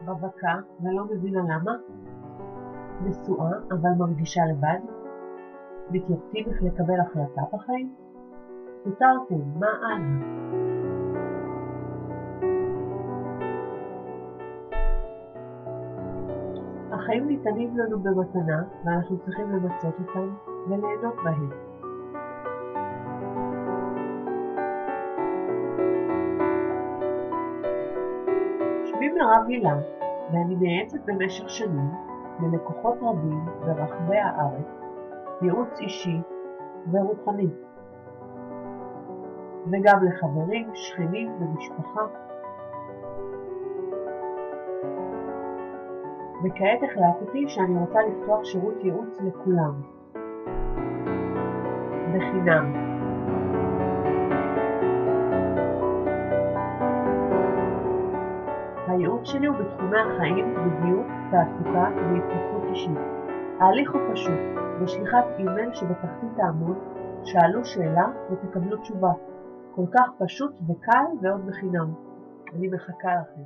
רווקה ולא מבינה למה, נשואה אבל מרגישה לבד, מתלבטים איך לקבל החלטה בחיים? פוטרתם, מה הלאה? החיים ניתנים לנו במתנה ואנחנו צריכים למצות אותם וליהנות בהם. שמי מירב הילה ואני מייעצת במשך שנים ללקוחות רבים ברחבי הארץ, ייעוץ אישי ורוחני, וגם לחברים, שכנים ומשפחה. וכעת החלטתי שאני רוצה לפתוח שירות ייעוץ לכולם, בחינם. הייעוץ שלי הוא בתחומי החיים, בדיוק, תעסוקה והתפתחות אישית. ההליך הוא פשוט, בשליחת אימייל שבתחתית העמוד, שאלו שאלה ותקבלו תשובה. כל כך פשוט וקל ועוד בחינם. אני מחכה לכם.